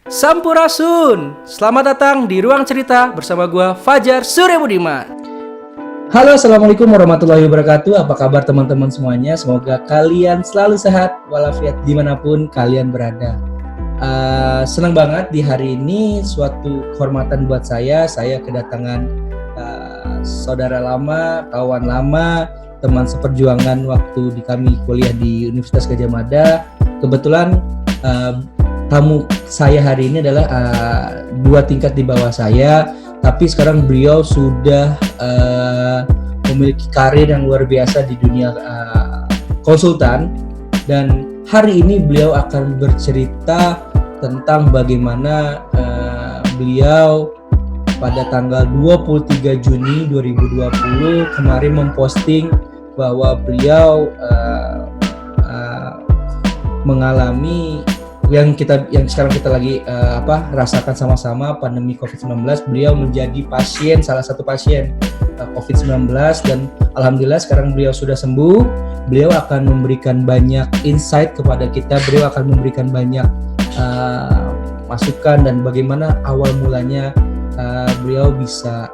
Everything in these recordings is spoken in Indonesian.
Sampurasun. Selamat datang di Ruang Cerita bersama gua Fajar Surya Budiman. Halo, assalamualaikum warahmatullahi wabarakatuh. Apa kabar teman-teman semuanya? Semoga kalian selalu sehat walafiat dimanapun kalian berada. Senang banget di hari ini, suatu kehormatan buat saya kedatangan saudara lama, kawan lama, teman seperjuangan waktu kami kuliah di Universitas Gadjah Mada. Kebetulan tamu saya hari ini adalah 2 tingkat di bawah saya, tapi sekarang beliau sudah memiliki karir yang luar biasa di dunia konsultan, dan hari ini beliau akan bercerita tentang bagaimana beliau pada tanggal 23 Juni 2020 kemarin memposting bahwa beliau mengalami yang sekarang kita lagi rasakan sama-sama, pandemi COVID-19. Beliau menjadi salah satu pasien COVID-19, dan alhamdulillah sekarang beliau sudah sembuh. Beliau akan memberikan banyak insight kepada kita. Beliau akan memberikan banyak masukan dan bagaimana awal mulanya beliau bisa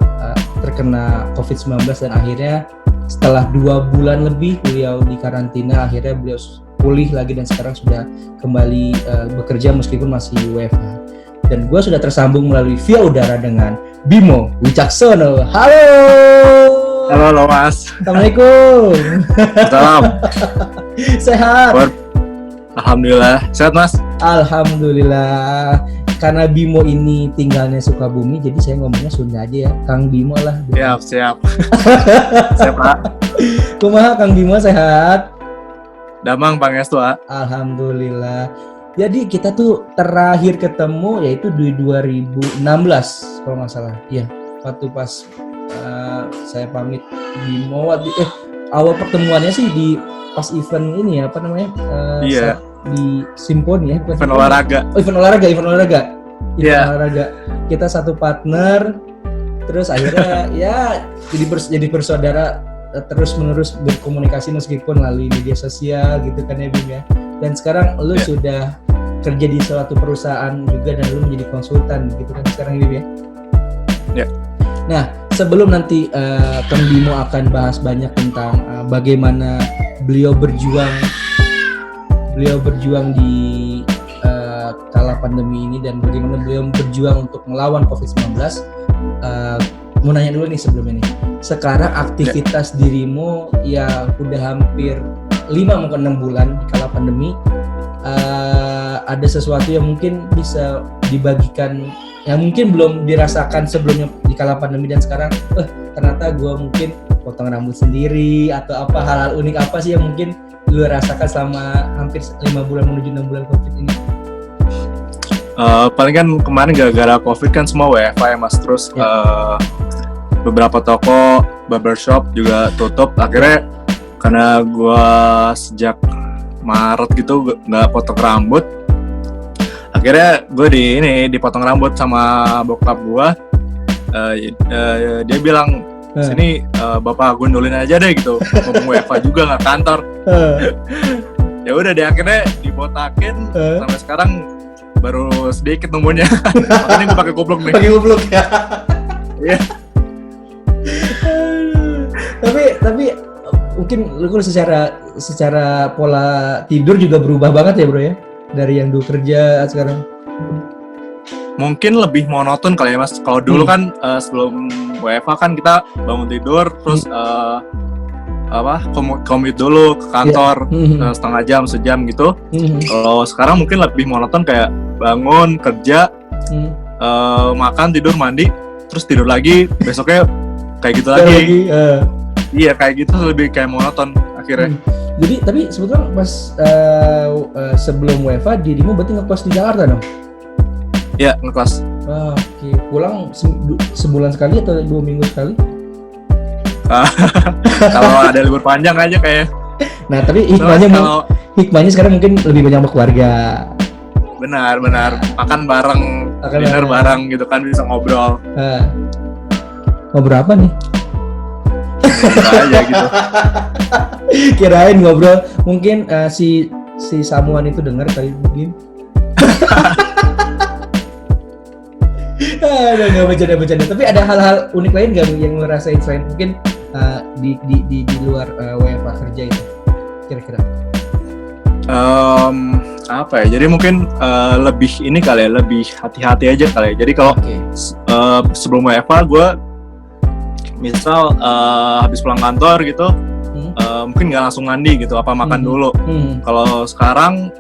terkena COVID-19, dan akhirnya setelah 2 bulan lebih beliau di karantina, akhirnya beliau pulih lagi dan sekarang sudah kembali bekerja meskipun masih WFH. Dan gue sudah tersambung melalui via udara dengan Bimo Wicaksono. Halo. Halo Mas. Assalamualaikum. Salam. Sehat. Alhamdulillah. Sehat Mas. Alhamdulillah. Karena Bimo ini tinggalnya Sukabumi, jadi saya ngomongnya Sunda aja ya. Kang Bimo lah. Siap. Siap Pak. Kumaha Kang Bimo, sehat? Damang pangestu. Alhamdulillah. Jadi kita tuh terakhir ketemu yaitu di 2016 kalau nggak salah. Iya, waktu pas saya pamit Bimo. Awal pertemuannya sih di pas event ini ya, apa namanya? Iya. Di Simponi ya. Event olahraga. Event olahraga. Iya. Olahraga. Kita satu partner. Terus akhirnya ya jadi bersaudara, terus menerus berkomunikasi meskipun melalui media sosial gitu kan ya Bim ya. Dan sekarang lu sudah kerja di suatu perusahaan juga dan lu menjadi konsultan gitu kan sekarang Bim ya. Ya. Nah, sebelum nanti Kang Bimo akan bahas banyak tentang bagaimana beliau berjuang di kala pandemi ini dan bagaimana beliau berjuang untuk melawan COVID-19. Mau nanya dulu nih sebelum ini. Sekarang aktivitas dirimu ya udah hampir 5 mungkin 6 bulan di kala pandemi. Ada sesuatu yang mungkin bisa dibagikan yang mungkin belum dirasakan sebelumnya di kala pandemi, dan sekarang ternyata gue mungkin potong rambut sendiri atau apa, hal-hal unik apa sih yang mungkin lu rasakan selama hampir 5 bulan menuju 6 bulan COVID ini? Paling kan kemarin gara-gara COVID kan semua WFH ya Mas, terus beberapa toko barbershop juga tutup. Akhirnya karena gue sejak Maret gitu nggak potong rambut, akhirnya gue dipotong rambut sama bokap gue. Dia bilang sini bapak gundulin aja deh gitu, ngomong WFH juga nggak kantor. Ya udah deh, akhirnya dibotakin sampai sekarang baru sedikit numbuhnya. Makanya gue pakai kupluk nih. Pakai kupluk ya. Iya. Tapi mungkin lu secara pola tidur juga berubah banget ya bro ya, dari yang dulu kerja sekarang. Mungkin lebih monoton kali ya Mas. Kalau dulu kan sebelum WFH kan kita bangun tidur terus commute dulu ke kantor setengah jam, sejam gitu. Kalau sekarang mungkin lebih monoton, kayak bangun kerja, makan, tidur, mandi, terus tidur lagi, besoknya kayak gitu lagi. Iya kayak gitu, lebih kayak monoton akhirnya. Jadi tapi sebetulnya pas sebelum WFH dirimu berarti ngekos di Jakarta dong? Iya, ngekos. Oke. Pulang sebulan sekali atau 2 minggu sekali? Kalau ada libur panjang aja kayak. Nah tapi hikmahnya sekarang mungkin lebih banyak sama keluarga. Benar. Makan bareng, dinner bareng gitu kan, bisa ngobrol. Ngobrol apa nih? Aja gitu. Kirain ngobrol, mungkin si Samuan itu dengar kali mungkin. Nggak bercanda. Tapi ada hal-hal unik lain nggak yang lo rasain selain mungkin di luar WFH kerja itu kira-kira? Apa ya? Jadi mungkin lebih ini kali ya, lebih hati-hati aja kali ya. Jadi kalau sebelum WFH gue misal habis pulang kantor gitu, mungkin nggak langsung mandi gitu, apa makan dulu. Kalau sekarang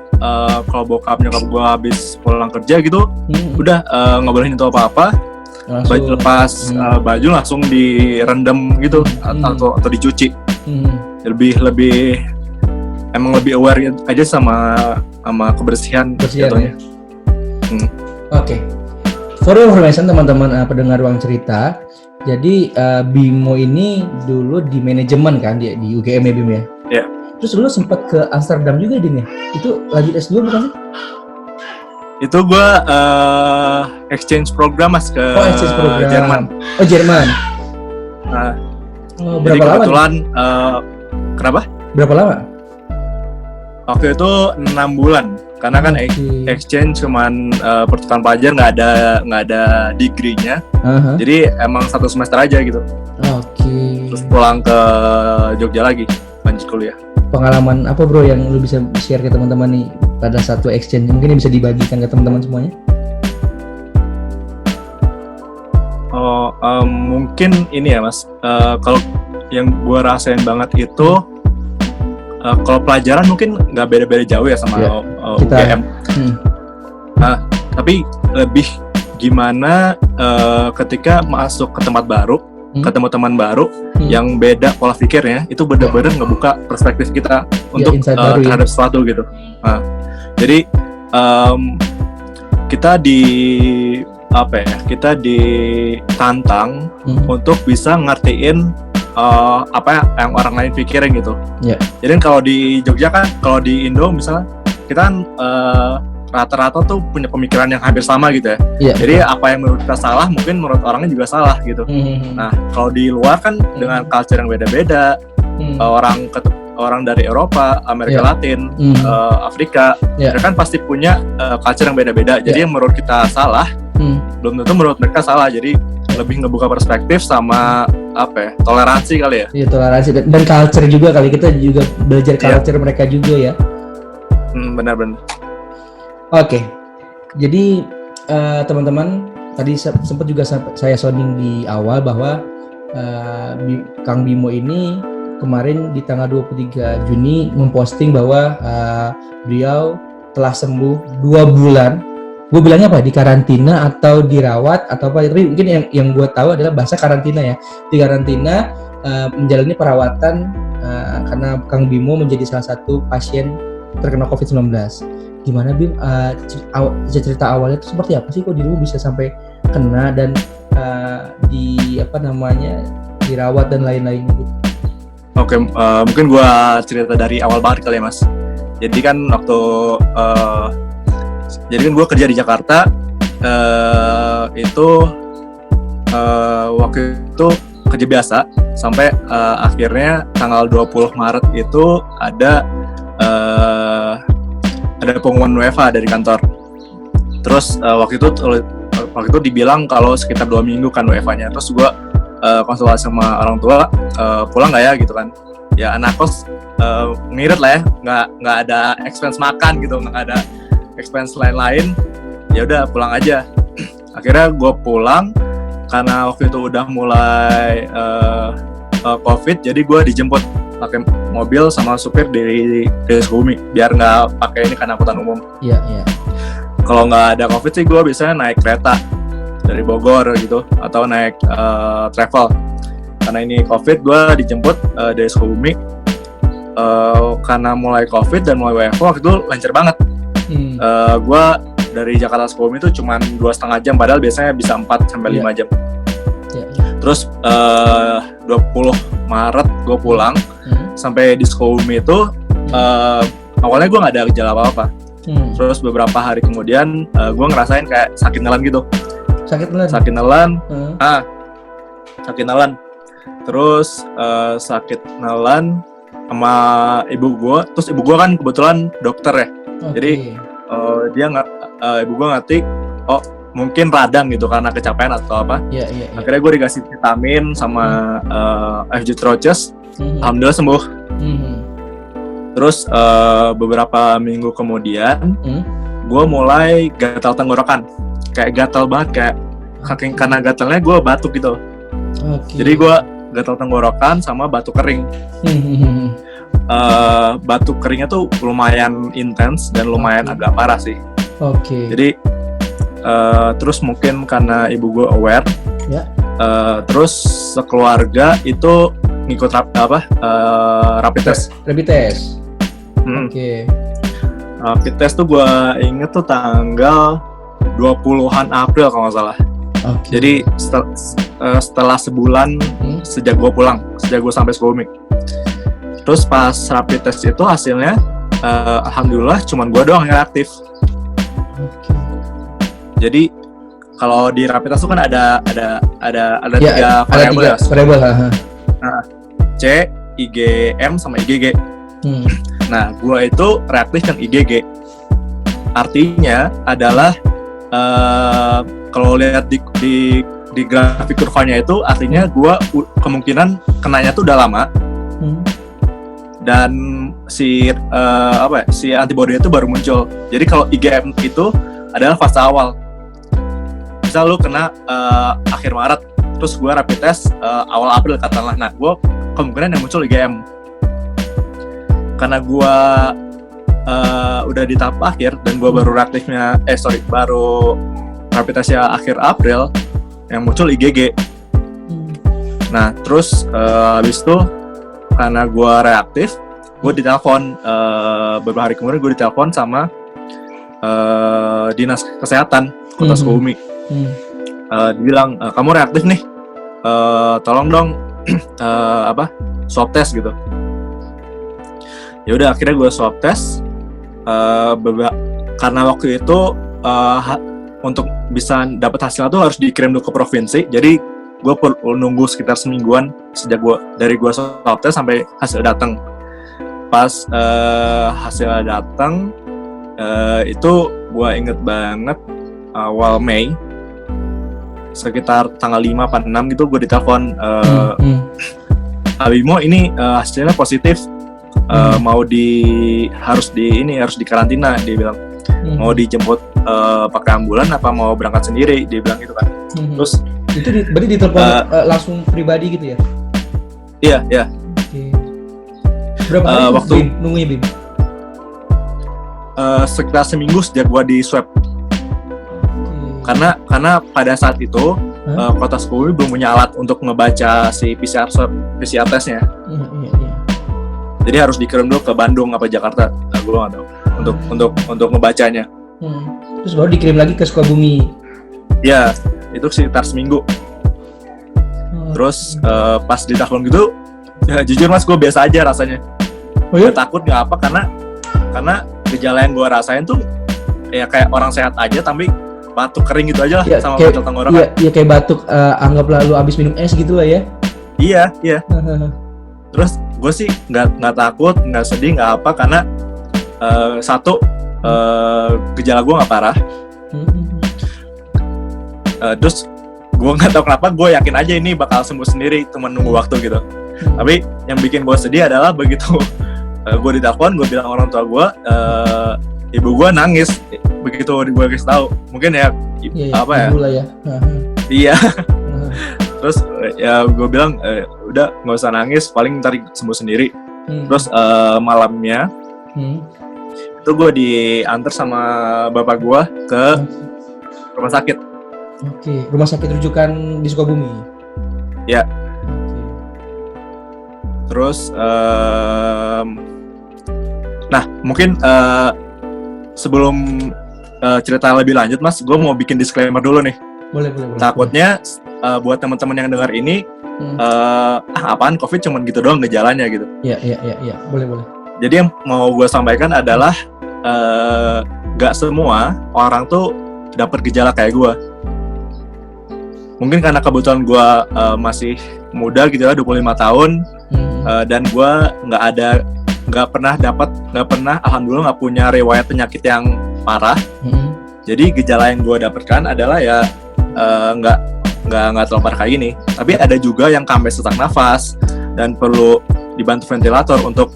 kalau bokap nyokap gue habis pulang kerja gitu, udah nggak boleh nyentuh apa-apa. Baju lepas baju langsung direndam gitu atau dicuci. Lebih emang lebih aware aja sama kebersihan jatuhnya. Oke. For your information teman-teman pendengar Ruang Cerita, jadi Bimo ini dulu di manajemen kan di UGM ya Bim ya? Iya. Terus dulu sempat ke Amsterdam juga Bim ya? Itu lanjut S2 bukan sih? Itu gue exchange program mas ke Jerman. Oh Jerman. Nah, berapa jadi lama? Kebetulan kenapa? Berapa lama? Waktu itu 6 bulan. Karena kan exchange cuman pertukaran pelajar, nggak ada degree-nya. Jadi emang 1 semester aja gitu. Terus pulang ke Jogja lagi lanjut kuliah. Pengalaman apa bro yang lu bisa share ke teman-teman nih pada satu exchange, mungkin yang bisa dibagikan ke teman-teman semuanya? Mungkin ini ya mas, kalau yang gue rasain banget itu kalau pelajaran mungkin nggak beda-beda jauh ya sama UGM. Tapi lebih gimana ketika masuk ke tempat baru, ketemu teman baru yang beda pola pikirnya, itu benar-benar ngebuka perspektif kita untuk terhadap sesuatu gitu. Jadi kita ditantang untuk bisa ngertiin apa yang orang lain pikirin gitu. Jadi kalau di Jogja kan, kalau di Indo misalnya kita kan rata-rata tuh punya pemikiran yang hampir sama gitu ya. Jadi apa yang menurut kita salah mungkin menurut orangnya juga salah gitu. Nah kalau di luar kan dengan culture yang beda-beda, orang dari Eropa, Amerika Latin, Afrika, mereka kan pasti punya culture yang beda-beda. Jadi yang menurut kita salah, belum tentu menurut mereka salah. Jadi lebih ngebuka perspektif sama toleransi kali ya. Iya, toleransi dan culture juga kali, kita juga belajar culture mereka juga ya. Benar-benar. Oke. Jadi teman-teman, tadi sempat juga saya sounding di awal bahwa Kang Bimo ini kemarin di tanggal 23 Juni memposting bahwa beliau telah sembuh 2 bulan. Gue bilangnya apa? Di karantina atau dirawat atau apa? Tapi mungkin yang gue tahu adalah bahasa karantina ya. Di karantina menjalani perawatan karena Kang Bimo menjadi salah satu pasien terkena COVID-19. Gimana Bim? Cerita awalnya itu seperti apa sih? Kok dirimu bisa sampai kena dan dirawat dan lain-lainnya gitu? Oke, mungkin gue cerita dari awal banget kali ya mas. Jadi kan gue kerja di Jakarta, waktu itu kerja biasa sampai akhirnya tanggal 20 Maret itu ada pengumuman WFH dari kantor. Terus waktu itu dibilang kalau sekitar 2 minggu kan WFH-nya. Terus gue konsultasi sama orang tua, pulang nggak ya gitu kan. Ya anak kos ngirit lah ya, nggak ada expense makan gitu, nggak ada expense lain-lain, ya udah pulang aja. Akhirnya gue pulang karena waktu itu udah mulai COVID, jadi gue dijemput pakai mobil sama supir dari Sukabumi biar nggak pakai ini kan angkutan umum. Iya. Kalau nggak ada COVID sih gue biasanya naik kereta dari Bogor gitu atau naik travel. Karena ini COVID, gue dijemput dari Sukabumi. Karena mulai COVID dan mulai WFH waktu itu lancar banget. Gue dari Jakarta Sukabumi itu cuma 2,5 jam, padahal biasanya bisa 4-5 jam. Terus 20 Maret gue pulang, sampai di Sukabumi itu awalnya gue nggak ada gejala apa-apa. Terus beberapa hari kemudian gue ngerasain kayak sakit nelan gitu. Sakit nelan. Terus sakit nelan sama ibu gue. Terus ibu gue kan kebetulan dokter ya. Jadi ibu gue ngerti, mungkin radang gitu karena kecapean atau apa. Iya. Akhirnya gue dikasih vitamin sama FG Troches. Alhamdulillah sembuh. Terus beberapa minggu kemudian gue mulai gatal tenggorokan, kayak gatal banget, kayak saking karena gatalnya gue batuk gitu. Jadi gue gatal tenggorokan sama batuk kering. Batuk keringnya tuh lumayan intens dan lumayan agak parah sih. Jadi terus mungkin karena ibu gue aware, terus sekeluarga itu ngikut rapid test. Rapid test. Rapid test tuh gue inget tuh tanggal 20-an April kalau nggak salah. Jadi setelah sebulan sejak gue pulang, sejak gue sampai Sukabumi. Terus pas rapid test itu hasilnya alhamdulillah cuman gue doang yang aktif. Jadi kalau di rapid test itu kan ada tiga variabel. Nah, C, IgM sama IgG. Nah, gue itu reaktif yang IgG. Artinya adalah kalau lihat di grafik kurvanya itu artinya gue kemungkinan kenanya tuh udah lama. Dan si antibody itu baru muncul. Jadi kalau IgM itu adalah fase awal. Misal lu kena akhir Maret, terus gue rapid test awal April katakanlah. Nah, gue kemungkinan yang muncul IgM. Karena gue udah di tahap akhir dan gue baru baru rapid testnya akhir April, yang muncul IgG. Nah, terus habis itu karena gue reaktif, gue ditelepon beberapa hari kemudian gue ditelepon sama dinas kesehatan Kota Sukabumi. Dibilang kamu reaktif nih, tolong dong swab test gitu. Ya udah, akhirnya gue swab test. Karena waktu itu untuk bisa dapat hasilnya tuh harus dikirim dulu ke provinsi. Jadi gue perlu nunggu sekitar semingguan dari gue swab test sampai hasil datang. Pas hasilnya datang, itu gue inget banget awal Mei, sekitar tanggal 5 atau 6 gitu, gue ditelepon, Abimo ini hasilnya positif, harus di karantina. Dia bilang mau dijemput pakai ambulan apa mau berangkat sendiri, dia bilang gitu kan. Terus itu berarti ditelepon langsung pribadi gitu ya? Iya. Berapa hari waktu nunggunya, Bim? Sekitar seminggu sejak gua di swab. Karena pada saat itu Kota Sukabumi belum punya alat untuk ngebaca si PCR testnya. Jadi harus dikirim dulu ke Bandung apa Jakarta. Nah, gua nggak tahu untuk ngebacanya. Terus baru dikirim lagi ke Sukabumi. Ya, itu sekitar seminggu. Terus pas ditelepon gitu, ya, jujur mas, gue biasa aja rasanya. Gak takut gak apa, karena gejala yang gue rasain tuh ya kayak orang sehat aja, tapi batuk kering gitu aja lah, ya, sama gatal tenggorokan. Iya kayak batuk, anggaplah lu abis minum es gitu lah ya. Iya. Terus gue sih nggak takut, nggak sedih, nggak apa, karena gejala gue nggak parah. Terus gue nggak tahu kenapa gue yakin aja ini bakal sembuh sendiri, cuma nunggu waktu gitu. Tapi yang bikin gue sedih adalah begitu gue ditelepon, gue bilang orang tua gue, ibu gue nangis begitu gue kasih tahu. Mungkin ya iya. Terus ya gue bilang udah nggak usah nangis, paling ntar sembuh sendiri. Terus malamnya itu gue diantar sama bapak gue ke rumah sakit. Rumah sakit rujukan di Sukabumi. Ya. Terus nah mungkin sebelum cerita lebih lanjut mas, gue mau bikin disclaimer dulu nih. Boleh. Takutnya buat teman-teman yang dengar ini apaan COVID cuman gitu doang gejalanya gitu. Iya, boleh. Jadi yang mau gue sampaikan adalah gak semua orang tuh dapat gejala kayak gue. Mungkin karena kebetulan gue masih muda gitu ya, 25 tahun, dan gue nggak pernah alhamdulillah nggak punya riwayat penyakit yang parah. Jadi gejala yang gue dapatkan adalah ya nggak terlalu parah kayak gini. Tapi ada juga yang sampai sesak nafas dan perlu dibantu ventilator untuk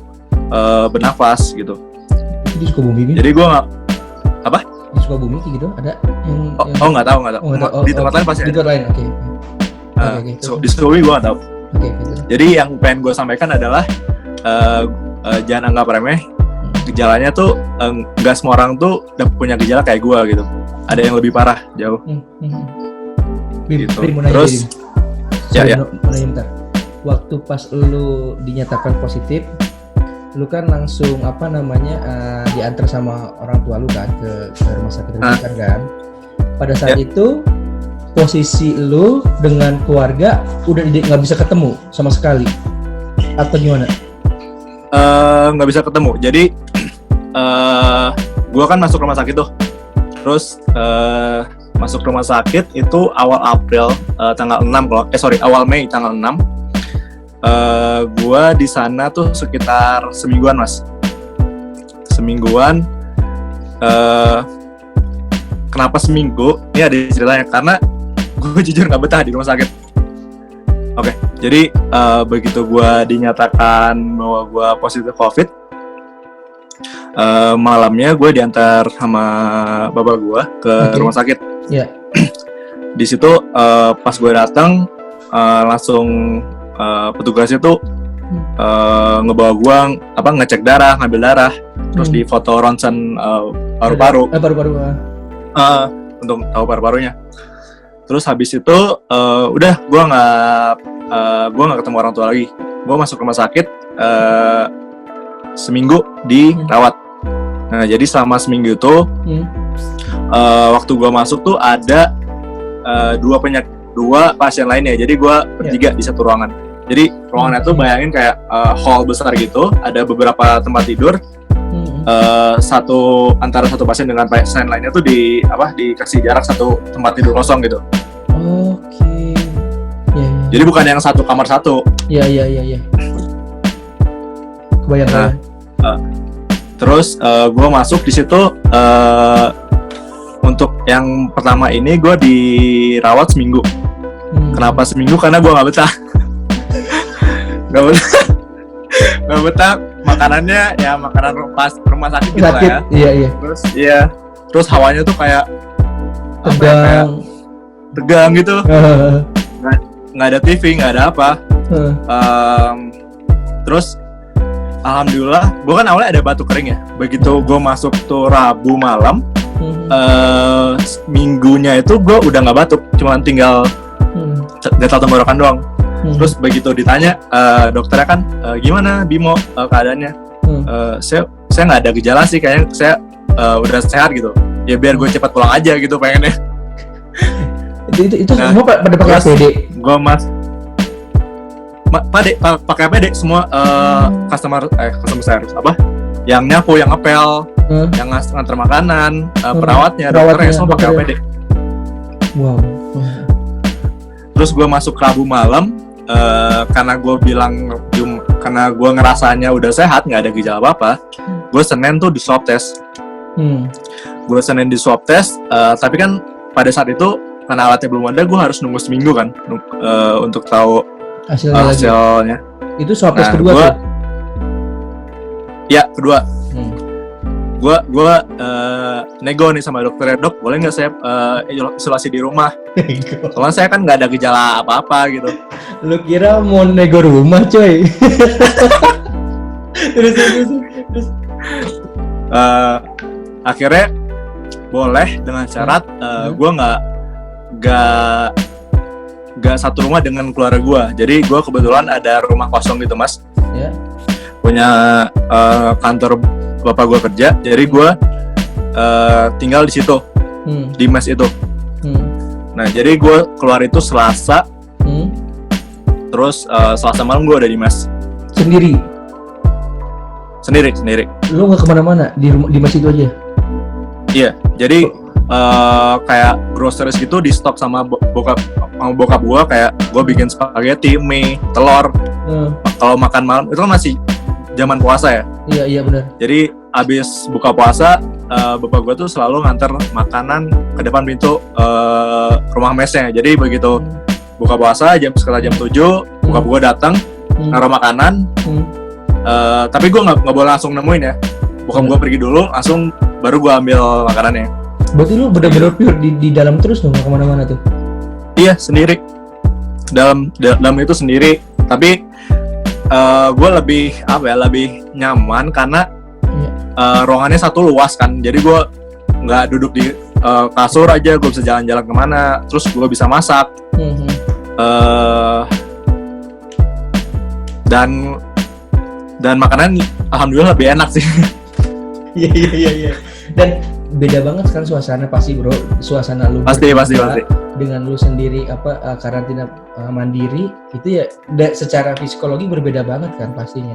bernafas gitu. Di Sukabumi gitu? Jadi gue nggak apa? Di Sukabumi gitu ada yang nggak tahu. Di tempat lain pasti di tempat lain, oke. Di Sukabumi gue nggak tahu. Oke, gitu. Jadi yang pengen gue sampaikan adalah jangan anggap remeh. Gejalanya tuh nggak semua orang tuh udah punya gejala kayak gue gitu. Ada yang lebih parah jauh. Bim, Gitu. Bim, mau nanya, Terus, Bim. ya. Mau nanya bentar. Waktu pas lu dinyatakan positif, lu kan langsung diantar sama orang tua lu kan ke rumah sakit rujukan kan. Pada saat itu posisi lu dengan keluarga udah nggak bisa ketemu sama sekali atau gimana? Nggak bisa ketemu. Jadi gue kan masuk rumah sakit tuh. Terus masuk rumah sakit itu awal April tanggal 6 awal Mei tanggal 6. Gue di sana tuh sekitar semingguan mas. Kenapa seminggu? Ini ada ceritanya karena gue jujur nggak betah di rumah sakit. Oke, jadi begitu gue dinyatakan bahwa gue positif COVID, malamnya gue diantar sama bapak gue ke rumah sakit. Iya. Di situ pas gue datang langsung petugasnya tuh ngebawa gue ngecek darah, ngambil darah, terus di foto ronsen paru-paru. Paru-paru. Untuk tahu paru-parunya. Terus habis itu udah gue nggak ketemu orang tua lagi. Gue masuk rumah sakit seminggu dirawat. Nah jadi selama seminggu itu waktu gue masuk tuh ada dua pasien lainnya. Jadi gue bertiga di satu ruangan. Jadi ruangannya tuh bayangin kayak hall besar gitu. Ada beberapa tempat tidur. Antara satu pasien dengan pasien lainnya tuh dikasih jarak satu tempat tidur kosong gitu. Oke. Ya. Jadi bukan yang satu kamar satu. Iya. Kebayang. Terus gue masuk di situ untuk yang pertama ini gue dirawat seminggu. Kenapa seminggu? Karena gue nggak betah. Nggak betah. Makanannya ya makanan pas rumah sakit gitu lah ya. Iya. Terus hawanya tuh kayak tegang gitu. Nggak ada TV, nggak ada apa. Terus alhamdulillah, gue kan awalnya ada batuk kering ya. Begitu gue masuk tuh Rabu malam, minggunya itu gue udah nggak batuk, cuma tinggal gatal tenggorokan doang. Terus begitu ditanya dokternya kan gimana Bimo keadaannya, saya nggak ada gejala sih, kayaknya saya udah sehat gitu. Ya biar gue cepat pulang aja gitu pengennya. itu semua pada pakai APD. Gue pakai APD semua. Customer service yang nyapu, yang ngepel, yang nganter makanan, perawatnya, dokternya semua pakai APD. Wow. Terus gue masuk Rabu malam, karena gue ngerasanya udah sehat, nggak ada gejala apa-apa. Gue Senin tuh di swab test. Gue Senin di swab test, tapi kan pada saat itu karena alatnya belum ada, gue harus nunggu seminggu kan untuk tahu hasilnya. Itu swab test kedua? Ya, kedua. Gue nego nih sama dokternya, dok boleh nggak saya isolasi di rumah? Soalnya saya kan nggak ada gejala apa-apa gitu. Lu kira mau nego rumah coy? terus. Akhirnya boleh dengan syarat gue nggak satu rumah dengan keluarga gue. Jadi gue kebetulan ada rumah kosong gitu mas. Punya kantor bapak gue kerja, jadi gue tinggal di situ, di mes itu. Nah jadi gue keluar itu Selasa, terus Selasa malam gue udah di mes. Sendiri. Lu nggak kemana-mana di mes itu aja? Iya, jadi kayak groceries gitu di stok sama bokap gue, kayak gue bikin spaghetti, mie, telur. Kalau makan malam itu kan masih zaman puasa ya. Iya benar. Jadi abis buka puasa, bapak gue tuh selalu nganter makanan ke depan pintu rumah mesnya. Jadi begitu buka puasa sekitar jam 7, bokap gue datang naruh makanan. Tapi gue nggak boleh langsung nemuin ya. Bokap gue pergi dulu, langsung baru gue ambil makanannya. Berarti lu benar-benar pure di dalam terus dong, nggak kemana-mana tuh? Iya, sendiri. Dalam itu sendiri. Tapi gue lebih nyaman karena ruangannya satu luas kan. Jadi gue nggak duduk di kasur aja, gue bisa jalan-jalan kemana. Terus gue bisa masak. Dan makanan alhamdulillah lebih enak sih. Iya. Dan beda banget kan suasana pasti bro, suasana lu pasti dengan lu sendiri karantina mandiri itu ya secara psikologi berbeda banget kan pastinya.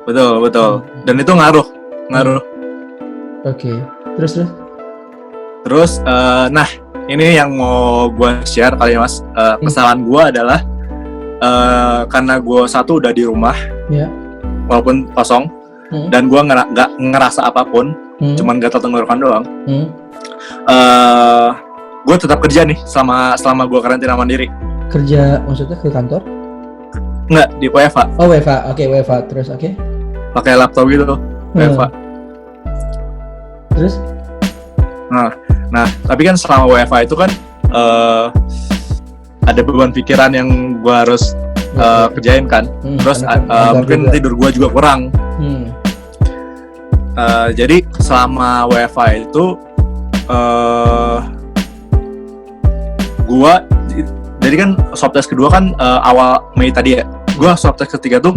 Betul. Dan itu ngaruh. Oke. Terus nah ini yang mau gue share kali ya mas. Kesalahan gue adalah karena gue satu udah di rumah walaupun kosong dan gue nggak ngerasa apapun, cuman gatal tenggorokan doang. Gue tetap kerja nih selama gue karantina mandiri. Kerja maksudnya ke kantor? Nggak, di WFH. Oh WFH, oke WFH terus oke. Pakai laptop gitu, WFH. Terus? Nah tapi kan selama WFH itu kan ada beban pikiran yang gue harus kerjain kan. Terus mungkin tidur gue juga kurang. Jadi selama WFH itu gue jadi kan swab test kedua kan awal Mei tadi ya. Gue swab test ketiga tuh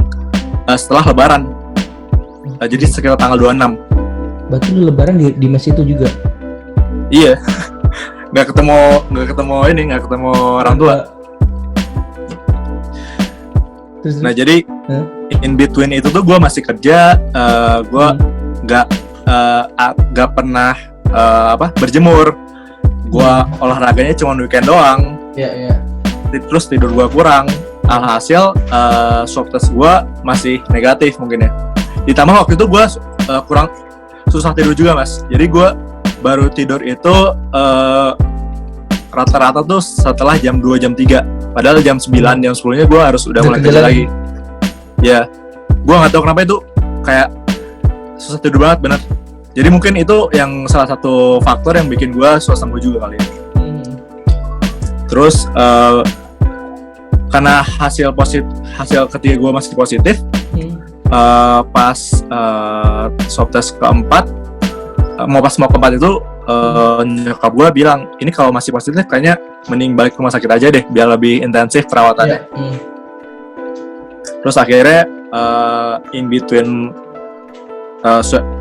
setelah Lebaran. Jadi sekitar tanggal 26. Berarti lu Lebaran di mes itu juga? Iya. Nggak ketemu orang tua. Terus? Nah jadi in between itu tuh gue masih kerja, gue nggak pernah berjemur, gue olahraganya cuma weekend doang. Iya. Terus tidur gue kurang, alhasil swab test gue masih negatif mungkin ya. Ditambah waktu itu gue kurang susah tidur juga mas, jadi gue baru tidur itu rata-rata tuh setelah jam 2, jam 3. Padahal jam 9, jam 10-nya gue harus udah mulai kerja lagi. Ya, gue nggak tahu kenapa itu kayak susah tidur banget bener. Jadi mungkin itu yang salah satu faktor yang bikin gue susah sembuh juga kali ya. Terus karena hasil ketiga gue masih positif, pas swab test keempat, mau keempat itu nyokap gue bilang, ini kalau masih positif kayaknya mending balik ke rumah sakit aja deh biar lebih intensif perawatannya. Terus akhirnya in between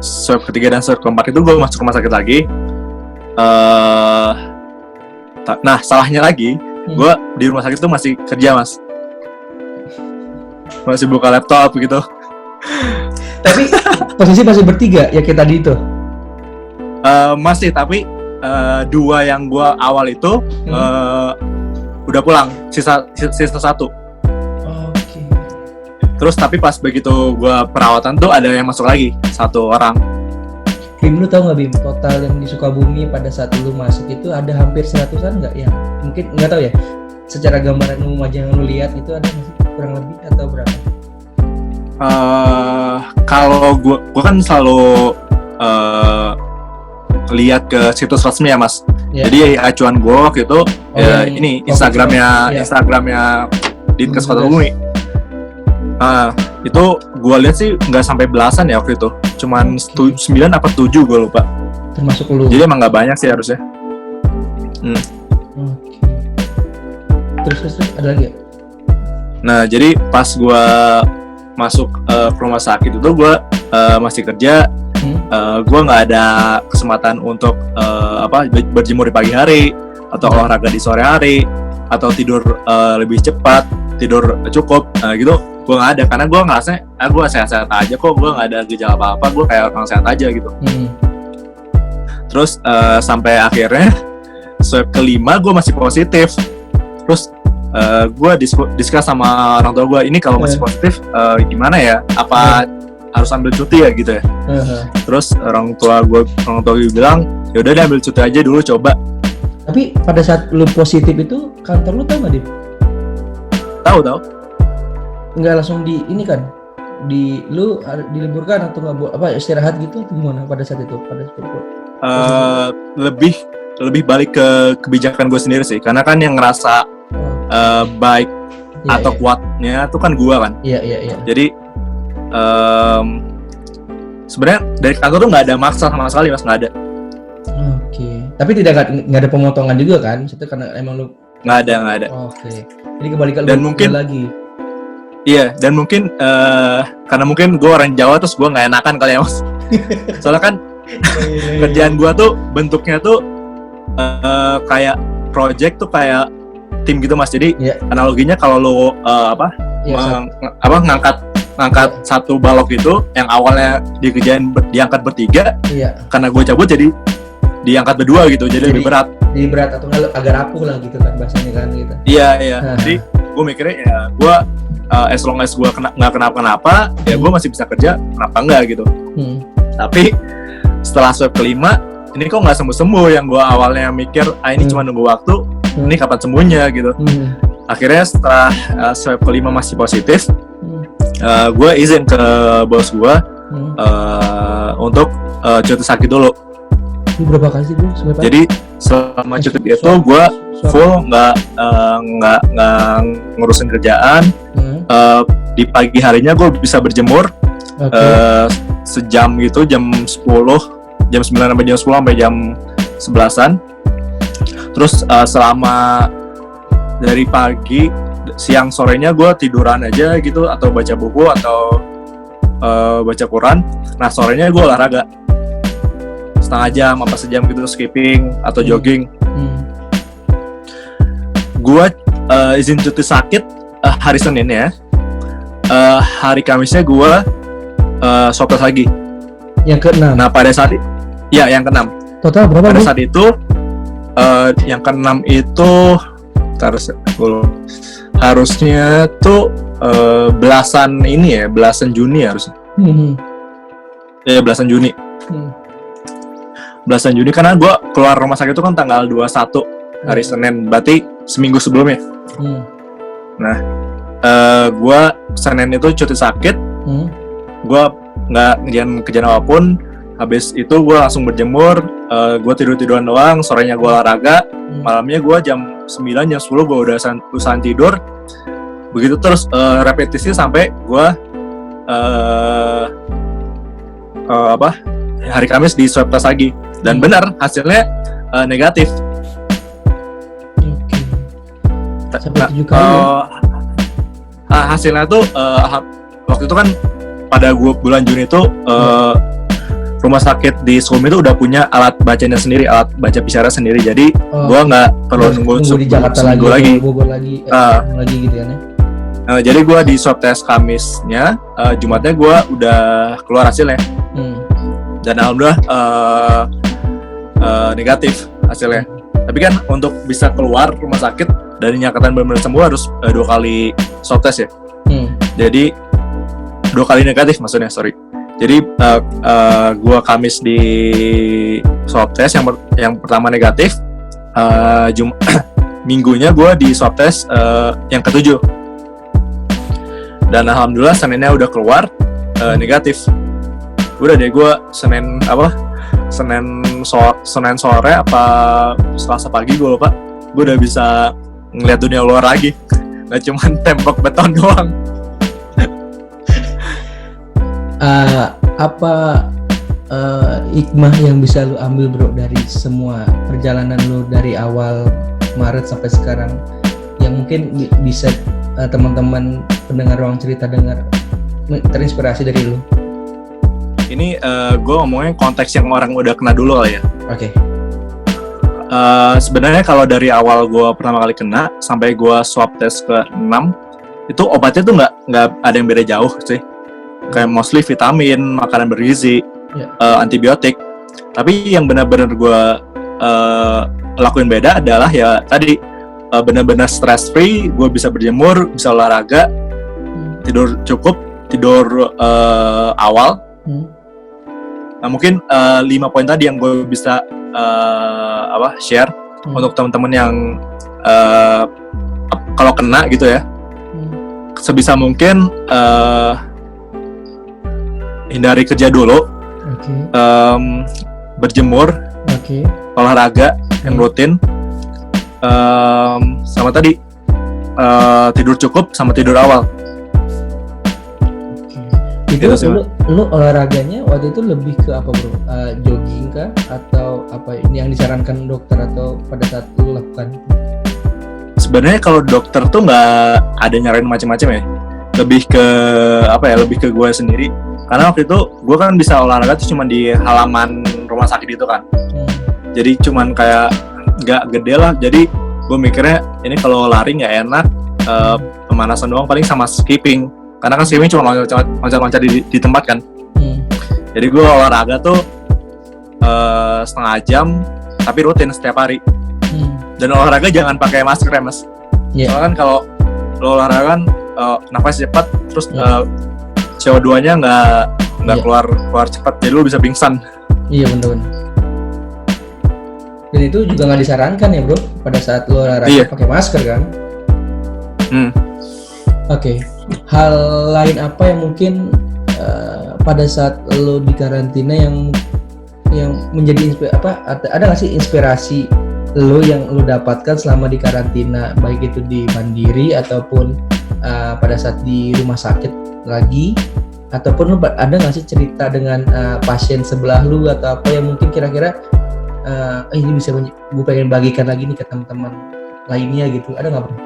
swab ketiga dan swab keempat itu gue masuk rumah sakit lagi. Nah salahnya lagi gue di rumah sakit tuh masih kerja mas, masih buka laptop gitu. Tapi posisi masih bertiga ya kayak tadi itu? Masih, tapi 2 yang gue awal itu udah pulang, sisa 1. Oke. Terus tapi pas begitu gue perawatan tuh ada yang masuk lagi 1 orang. Bim, lu tau nggak Bim, total yang di Sukabumi pada saat lu masuk itu ada hampir 100-an nggak yang mungkin nggak tahu ya, secara gambaran umum aja yang lu lihat itu ada masih kurang lebih atau berapa? Kalau gue kan selalu lihat ke situs resmi ya mas. Jadi acuan gue waktu itu ini Instagramnya Dinkes Kota Sukabumi. Itu gue lihat sih nggak sampai belasan ya waktu itu, cuman 9 apa 7 gue lupa. Termasuk lu. Jadi emang nggak banyak sih harusnya. Oke. Terus ada lagi ya? Nah jadi pas gue masuk ke rumah sakit itu gue masih kerja. Gue nggak ada kesempatan untuk berjemur di pagi hari atau olahraga di sore hari atau tidur lebih cepat, tidur cukup gitu. Gue nggak ada karena gue ngerasa gue sehat-sehat aja kok, gue nggak ada gejala apa-apa, gue kayak orang sehat aja gitu. Terus sampai akhirnya swab kelima gue masih positif. Terus gue diskus sama orang tua gue, ini kalau masih positif gimana ya? Apa harus ambil cuti ya gitu ya. Terus orang tua gue bilang ya udah deh ambil cuti aja dulu coba. Tapi pada saat lu positif itu kantor lu tahu nggak, Dip? Tahu. Nggak langsung di ini kan? Lu diliburkan atau nggak istirahat gitu atau gimana pada saat itu? Lebih balik ke kebijakan gue sendiri sih, karena kan yang ngerasa baik atau kuatnya tuh kan gue kan. Iya. Jadi sebenarnya dari kantor tuh nggak ada maksa sama sekali, Mas, nggak ada. Oke. Tapi nggak ada pemotongan juga kan? Itu karena emang lu nggak ada. Oke. Jadi kembali ke dan mungkin lagi. Iya, dan mungkin karena mungkin gue orang Jawa terus gue nggak enakan kali ya, Mas. Soalnya kan kerjaan gue tuh bentuknya tuh kayak project tuh kayak tim gitu, Mas. Jadi analoginya kalau lo ngangkat satu balok itu yang awalnya diangkat bertiga, karena gue cabut jadi diangkat berdua gitu, jadi lebih berat. Jadi berat atau agak rapuh lah gitu kan bahasanya kan gitu. Iya. Jadi gue mikirnya ya gue as long as gue nggak kenapa-kenapa, ya gue masih bisa kerja, kenapa enggak gitu. Tapi setelah swab kelima, ini kok nggak sembuh-sembuh. Yang gue awalnya mikir, ini cuma nunggu waktu, ini kapan sembuhnya gitu. Akhirnya setelah swab kelima masih positif, gue izin ke bos gue untuk cuti sakit dulu. Berapa kali sih bro? Jadi selama cuti itu gue full nggak ngurusin kerjaan. Di pagi harinya gue bisa berjemur sejam gitu, jam 9 sampai jam 10 sampai jam 11-an. Terus selama dari pagi, siang, sorenya gue tiduran aja gitu, atau baca buku atau baca Quran. Nah sorenya gue olahraga setengah jam apa sejam gitu, skipping atau jogging. Gue izin cuti sakit hari Senin ya. Hari Kamisnya gue swab tes lagi. Yang ke-6. Nah pada saat yang ke-6. Total berapa? Pada saat itu yang ke-6 itu harusnya tuh belasan Juni harusnya. Ya belasan Juni. Belasan Juni karena gue keluar rumah sakit itu kan tanggal 21 hari Senin, berarti seminggu sebelumnya. Nah, gue Senin itu cuti sakit, gue nggak ngerjain kerjaan apapun. Habis itu gue langsung berjemur, gue tiduran doang, sorenya gue olahraga, malamnya gue jam 9, jam 10 gue udah usahain tidur. Begitu terus repetisi sampai gue hari Kamis di swab tes lagi. Dan benar hasilnya negatif. Sampai 7 kali ya? Hasilnya tuh waktu itu kan pada bulan Juni itu rumah sakit di Sumi itu udah punya alat bacanya sendiri, alat baca PCR sendiri. Jadi gua nggak perlu nunggu di Jakarta lagi. Bogor lagi gitu ya. Jadi gua di swab tes Kamisnya, Jumatnya gua udah keluar hasilnya. Dan alhamdulillah negatif hasilnya. Tapi kan untuk bisa keluar rumah sakit dan dinyatakan benar-benar sembuh harus 2 kali swab test ya. Jadi 2 kali negatif maksudnya, sorry. Jadi gua Kamis di swab test yang pertama negatif, Minggunya gua di swab test yang ke-7. Dan alhamdulillah Seninnya udah keluar negatif. Udah deh gua Senin sore apa Selasa pagi gue lupa, gue udah bisa ngeliat dunia luar lagi, nggak cuman tembok beton doang. Hikmah yang bisa lu ambil bro dari semua perjalanan lu dari awal Maret sampai sekarang yang mungkin bisa teman-teman pendengar Ruang Cerita terinspirasi dari lu? Ini gue ngomongin konteks yang orang udah kena dulu kali ya. Oke. Sebenarnya kalau dari awal gue pertama kali kena sampai gue swab tes ke-6 itu obatnya tuh nggak ada yang beda jauh sih. Kayak mostly vitamin, makanan bergizi, antibiotik. Tapi yang benar-benar gue lakuin beda adalah ya tadi benar-benar stress free, gue bisa berjemur, bisa olahraga, tidur cukup, tidur awal. Nah mungkin 5 poin tadi yang gue bisa share untuk teman-teman yang kalau kena gitu ya, sebisa mungkin hindari kerja dulu, berjemur, olahraga yang rutin, sama tadi tidur cukup sama tidur awal. Itu lu olahraganya waktu itu lebih ke apa bro? Jogging kah atau apa ini yang disarankan dokter atau pada saat lu lakukan? Sebenarnya kalau dokter tuh nggak ada nyaranin macam-macam ya, lebih ke lebih ke gue sendiri. Karena waktu itu gue kan bisa olahraga tuh cuma di halaman rumah sakit itu kan, jadi cuman kayak nggak gede lah. Jadi gue mikirnya ini kalau lari nggak enak, pemanasan doang paling sama skipping. Karena kan skipping cuma loncat-loncat di tempat kan. Jadi gue olahraga tuh setengah jam, tapi rutin setiap hari. Dan olahraga jangan pakai masker ya mas. Soalnya kan kalau lo olahraga kan nafas cepat, terus CO2-nya nggak keluar cepat, jadi lo bisa pingsan. Iya benar. Dan itu juga nggak disarankan ya bro pada saat lo olahraga pakai masker kan? Oke. Hal lain apa yang mungkin pada saat lo di karantina yang menjadi ada nggak sih inspirasi lo yang lo dapatkan selama di karantina, baik itu di Mandiri ataupun pada saat di rumah sakit lagi, ataupun lo ada nggak sih cerita dengan pasien sebelah lo atau apa yang mungkin kira-kira ini bisa gue pengen bagikan lagi nih ke teman-teman lainnya gitu, ada nggak bro?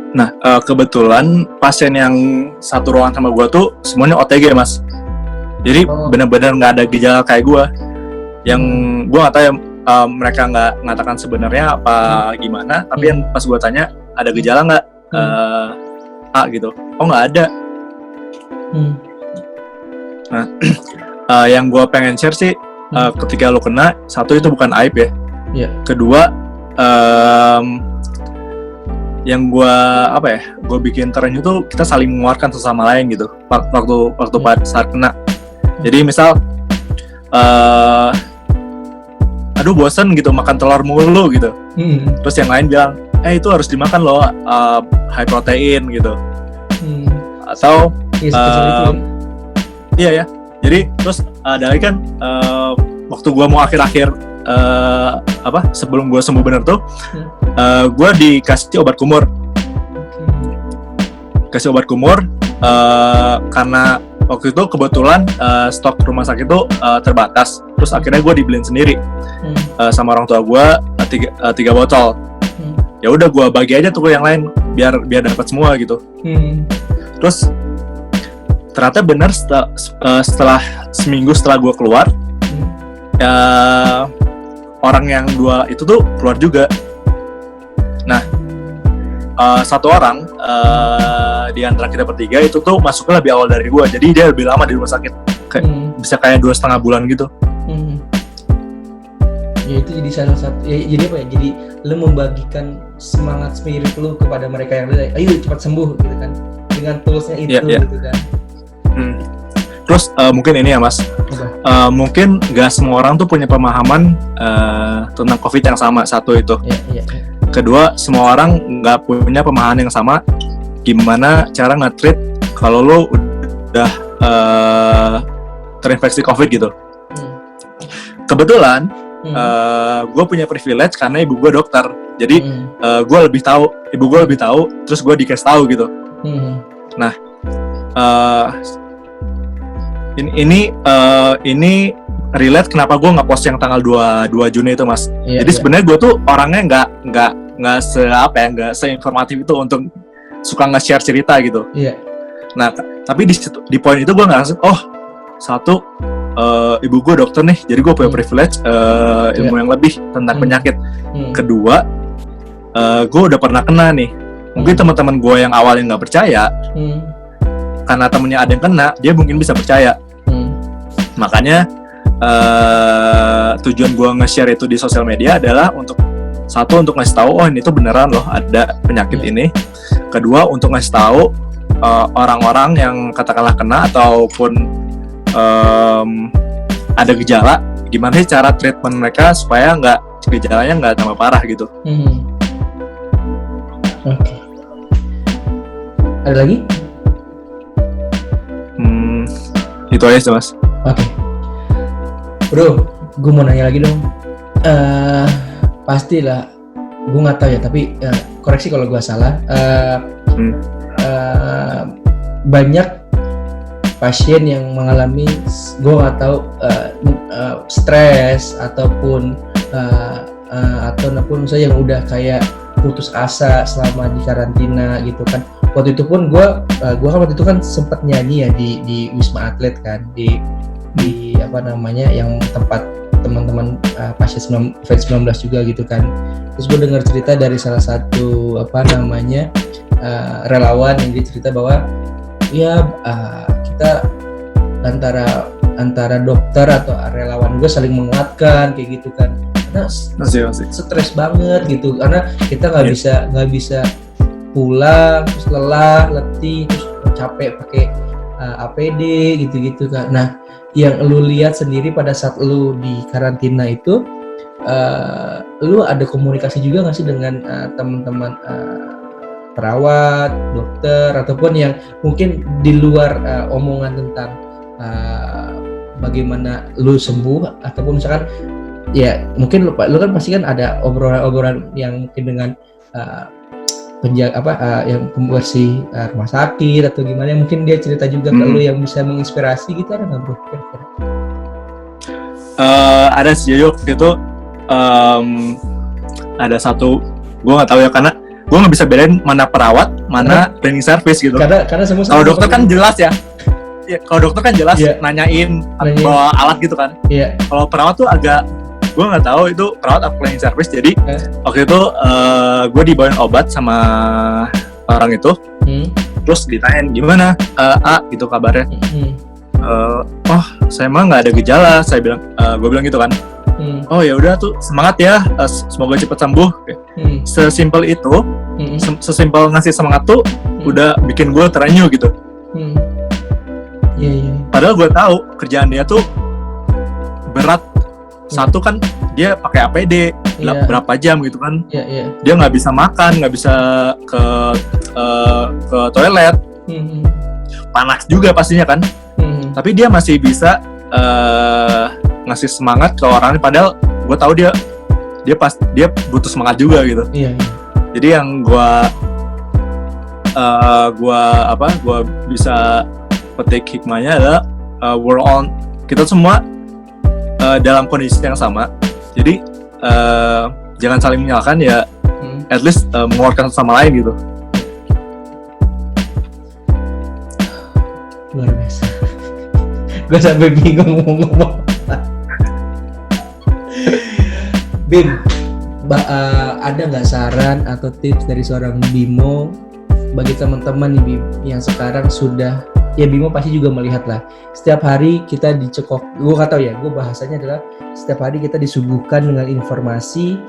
Nah, kebetulan pasien yang satu ruangan sama gue tuh semuanya OTG mas. Jadi benar-benar nggak ada gejala kayak gue. Yang gue nggak tahu ya, mereka nggak mengatakan sebenarnya apa gimana. Tapi yang pas gue tanya ada gejala nggak, gitu. Oh nggak ada. Nah, yang gue pengen share sih, ketika lo kena, satu itu bukan aib ya. Kedua, yang gue bikin terenyuh tuh kita saling menguatkan sesama lain gitu waktu saat kena. Jadi misal aduh bosen gitu makan telur mulu gitu, terus yang lain bilang itu harus dimakan loh, high protein gitu, atau iya ya. Jadi terus ada lagi kan waktu gue mau akhir-akhir sebelum gue sembuh bener tuh, gue dikasih obat kumur. Karena waktu itu kebetulan stok rumah sakit itu terbatas. Terus akhirnya gue dibeliin sendiri sama orang tua gue 3 botol. Ya udah gue bagi aja tuh ke yang lain biar dapat semua gitu. Terus ternyata benar setelah seminggu setelah gue keluar, orang yang 2 itu tuh keluar juga. Nah, satu orang di antara kita bertiga itu tuh masuknya lebih awal dari gue, jadi dia lebih lama di rumah sakit, bisa kayak 2,5 bulan gitu. Ya itu jadi salah satu, jadi apa ya? Jadi lu membagikan semangat spirit lu kepada mereka yang lain. Ayo cepat sembuh gitu kan, dengan toolsnya itu gitu kan. Terus mungkin ini ya mas, mungkin gak semua orang tuh punya pemahaman tentang COVID yang sama, satu itu. Kedua, semua orang nggak punya pemahaman yang sama gimana cara nge-treat kalau lo udah terinfeksi COVID gitu. Kebetulan gue punya privilege karena ibu gue dokter, jadi gue lebih tahu, ibu gue lebih tahu, terus gue dikasih tahu gitu. Nah, ini relate kenapa gue nggak post yang tanggal 2 Juni itu mas. Jadi sebenarnya gue tuh orangnya nggak seinformatif itu untuk suka nge-share cerita gitu. Nah tapi di poin itu gue ngerasa satu, ibu gue dokter nih, jadi gue punya privilege ilmu yang lebih tentang penyakit. Kedua, gue udah pernah kena nih. Mungkin teman-teman gue yang awalnya nggak percaya, karena temennya ada yang kena, dia mungkin bisa percaya. Makanya tujuan gue nge-share itu di sosial media adalah untuk Satu, untuk ngasih tahu, oh ini tuh beneran loh ada penyakit ini. Kedua, untuk ngasih tahu orang-orang yang katakanlah kena ataupun ada gejala, gimana sih cara treatment mereka supaya gejalanya nggak tambah parah gitu. Oke. Ada lagi? Itu aja sih, Mas. Oke. Bro, gue mau nanya lagi dong. Pastilah, gue nggak tahu ya, tapi koreksi kalau gue salah. Banyak pasien yang mengalami, gue nggak tahu, stres ataupun misalnya yang udah kayak putus asa selama di karantina gitu kan. Waktu itu pun gue kan waktu itu kan sempat nyanyi ya di Wisma Atlet kan, di apa namanya, yang tempat teman-teman pasien COVID-19 juga gitu kan. Terus gue dengar cerita dari salah satu apa namanya relawan yang dia cerita bahwa ya kita antara dokter atau relawan gue saling menguatkan kayak gitu kan, karena stres banget gitu, karena kita nggak bisa pulang, terus lelah, letih, terus capek pakai APD gitu kan. Nah, yang lu lihat sendiri pada saat lu di karantina itu, lu ada komunikasi juga nggak sih dengan teman-teman perawat, dokter, ataupun yang mungkin di luar omongan tentang bagaimana lu sembuh, ataupun misalkan ya mungkin lu kan pasti kan ada obrolan yang mungkin dengan yang pembersih rumah sakit atau gimana, mungkin dia cerita juga ke lu yang bisa menginspirasi gitu, ada nggak bro? Ada sih Yoyo gitu. Ada satu, gue nggak tahu ya, karena gue nggak bisa bedain mana perawat, mana cleaning service gitu. Karena semua. Kalau dokter kan jelas ya. Kalau dokter kan jelas nanyain bawa alat gitu kan. Kalau perawat tuh agak, gue nggak tahu itu perawat atau cleaning service. Jadi waktu itu gue dibawain obat sama orang itu, terus ditanyain gimana gitu kabarnya. Oh saya mah nggak ada gejala, gue bilang gitu kan. Oh ya udah tuh, semangat ya, semoga cepat sembuh. Sesimpel itu, sesimpel ngasih semangat tuh udah bikin gue terenyuh gitu. Padahal gue tahu kerjaan dia tuh berat. Satu kan dia pakai APD berapa jam gitu kan. Dia nggak bisa makan, nggak bisa ke toilet. Panas juga pastinya kan. Tapi dia masih bisa ngasih semangat ke orang. Padahal gue tahu dia butuh semangat juga gitu. Jadi yang gue bisa petik hikmahnya adalah kita semua dalam kondisi yang sama. Jadi jangan saling menyalahkan ya, at least mengeluarkan sama lain gitu. Luar biasa. Gue sampai bingung ngomong. Bim, ada nggak saran atau tips dari seorang Bimo bagi teman-teman nih Bim, yang sekarang sudah, ya Bimo pasti juga melihat lah, setiap hari kita dicekok, gue nggak tahu ya, gue bahasanya adalah setiap hari kita disuguhkan dengan informasi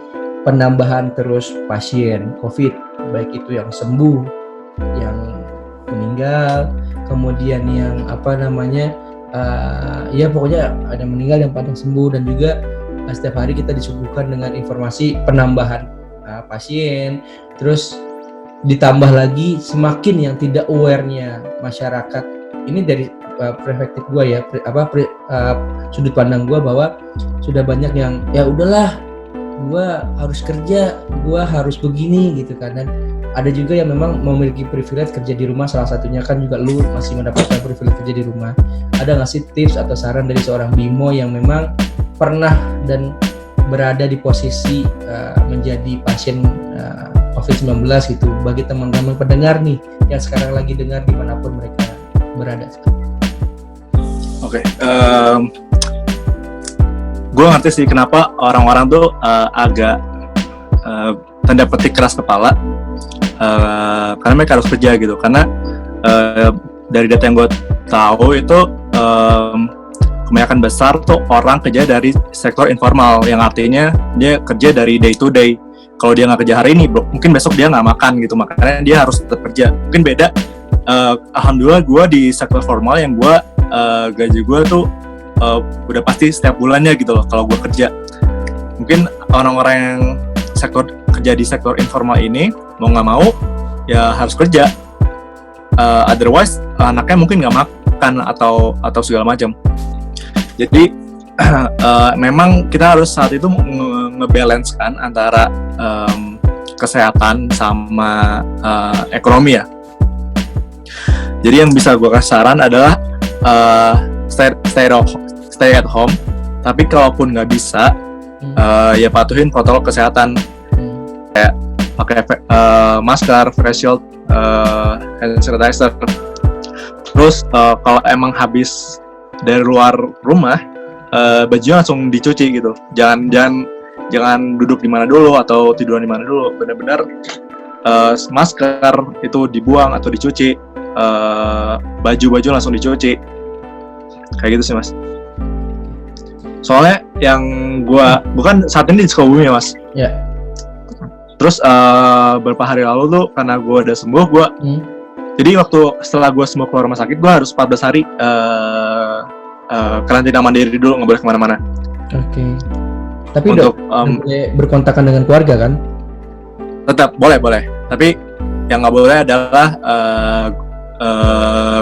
penambahan terus pasien COVID, baik itu yang sembuh, yang meninggal, kemudian yang ya pokoknya ada meninggal, yang pada sembuh, dan juga setiap hari kita disuguhkan dengan informasi penambahan pasien. Terus ditambah lagi semakin yang tidak aware-nya masyarakat. Ini dari perspektif gue ya, sudut pandang gue, bahwa sudah banyak yang ya udahlah, gue harus kerja, gue harus begini gitu kan. Dan ada juga yang memang memiliki privilege kerja di rumah, salah satunya kan juga lu masih mendapatkan privilege kerja di rumah. Ada nggak sih tips atau saran dari seorang Bimo yang memang pernah dan berada di posisi menjadi pasien COVID-19 gitu, bagi teman-teman pendengar nih yang sekarang lagi dengar dimanapun mereka berada? Oke, gue ngerti sih kenapa orang-orang tuh agak tanda petik keras kepala, karena mereka harus kerja gitu. Karena dari data yang gue tahu itu kebanyakan besar tuh orang kerja dari sektor informal, yang artinya dia kerja dari day to day. kalau dia nggak kerja hari ini, bro, mungkin besok dia nggak makan gitu, makanya dia harus tetap kerja. Mungkin beda. Alhamdulillah gue di sektor formal yang gue gaji gue tuh udah pasti setiap bulannya gitu loh kalau gue kerja. Mungkin orang-orang yang kerja di sektor informal ini mau nggak mau ya harus kerja. Otherwise anaknya mungkin nggak makan atau segala macam. Jadi memang kita harus saat itu ngebalance kan antara kesehatan sama ekonomi ya. Jadi yang bisa gue kasih saran adalah stay at home. Tapi kalaupun nggak bisa, ya patuhin protokol kesehatan kayak pakai masker, face shield, hand sanitizer. Terus kalau emang habis dari luar rumah, bajunya langsung dicuci gitu. Jangan duduk di mana dulu atau tiduran di mana dulu. Benar-benar masker itu dibuang atau dicuci. Baju langsung dicuci. Kayak gitu sih mas. Soalnya yang gua bukan saat ini di Sukabumi ya mas. Ya. Terus beberapa hari lalu tuh karena gua udah sembuh, jadi setelah gua sembuh keluar rumah sakit, gua harus 14 hari karantina mandiri dulu, nggak boleh kemana-mana. Oke. Tapi udah boleh berkontakan dengan keluarga kan? Tetap boleh. Tapi yang nggak boleh adalah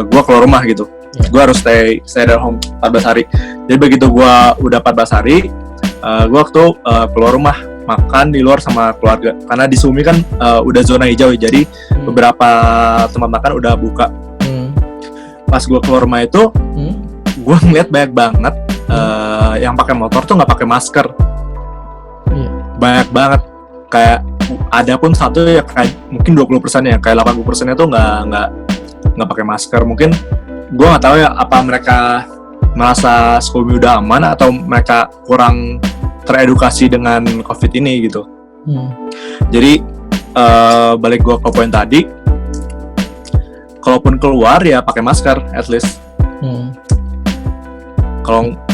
gue keluar rumah gitu. Yeah. Gue harus stay at home 14 hari. Jadi begitu gue udah 14 hari, gue waktu keluar rumah makan di luar sama keluarga. Karena di Sumi kan udah zona hijau, jadi beberapa tempat makan udah buka. Pas gue keluar rumah itu, gue ngeliat banyak banget yang pakai motor tuh nggak pakai masker. Yeah. Banyak banget. Kayak ada pun satu ya kayak mungkin 20% ya, kayak 80%-nya tuh nggak pakai masker. Mungkin gue nggak tahu ya apa mereka merasa Sukabumi udah aman atau mereka kurang teredukasi dengan COVID ini gitu. Jadi balik gue ke poin tadi, kalaupun keluar ya pakai masker at least.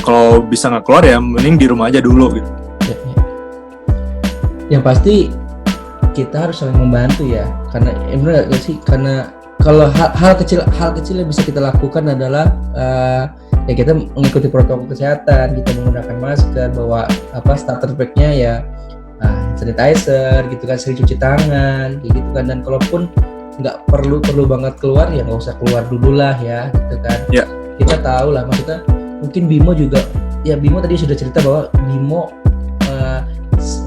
Kalau bisa nggak keluar ya mending di rumah aja dulu gitu. Yang pasti kita harus saling membantu ya, karena benar nggak sih, karena kalau hal kecil yang bisa kita lakukan adalah ya kita mengikuti protokol kesehatan, kita menggunakan masker, bawa starter pack-nya ya sanitizer gitu kan, sering cuci tangan kayak gitu kan, dan kalaupun nggak perlu banget keluar ya nggak usah keluar dulu lah ya gitu kan. Yeah. Kita tahu lah, maksudnya mungkin Bimo juga ya, Bimo tadi sudah cerita bahwa Bimo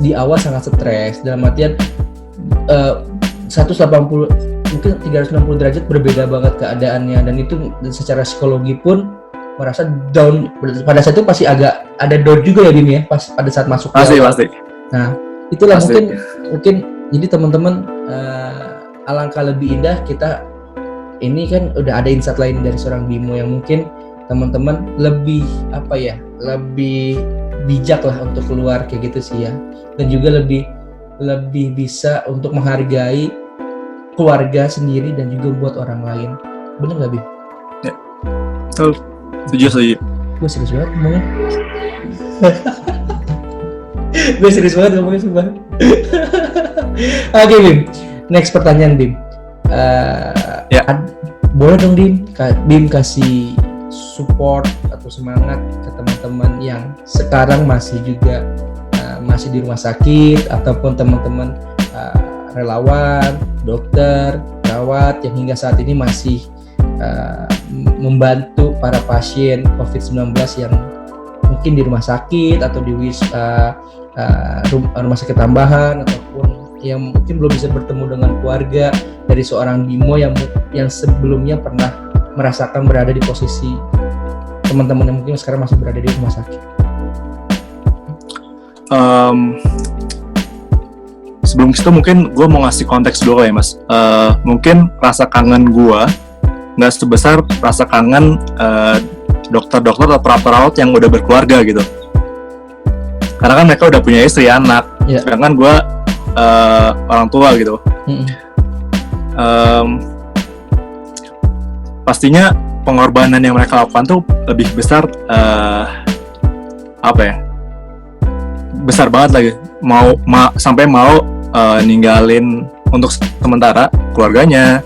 di awal sangat stres, dalam artian 180 mungkin 360 derajat berbeda banget keadaannya, dan itu secara psikologi pun merasa down. Pada saat itu pasti agak ada down juga ya Bim ya, pas pada saat masuk pasti. Nah itulah pasti. mungkin jadi teman-teman, alangkah lebih indah kita ini kan udah ada insight lain dari seorang Bimo yang mungkin teman-teman lebih lebih bijak lah untuk keluar kayak gitu sih ya, dan juga lebih bisa untuk menghargai keluarga sendiri dan juga buat orang lain. Bener nggak Bim? Ya, betul. Setuju. Gue serius banget ngomongnya. Gue serius banget ngomongnya sumpah. Oke Bim, next pertanyaan Bim. Ya. Boleh dong Bim kasih support atau semangat ke teman-teman yang sekarang masih di rumah sakit, ataupun teman-teman relawan, dokter, perawat yang hingga saat ini masih membantu para pasien COVID-19 yang mungkin di rumah sakit atau di rumah sakit tambahan, ataupun yang mungkin belum bisa bertemu dengan keluarga dari seorang Bimo yang sebelumnya pernah merasakan berada di posisi teman-teman yang mungkin sekarang masih berada di rumah sakit. Sebelum itu mungkin gue mau ngasih konteks dulu ya mas. Mungkin rasa kangen gue nggak sebesar rasa kangen dokter-dokter atau perawat yang udah berkeluarga gitu. Karena kan mereka udah punya istri, anak. Yeah. Sedangkan gue orang tua gitu. Pastinya pengorbanan yang mereka lakukan tuh lebih besar, besar banget lagi. Sampai mau ninggalin untuk sementara keluarganya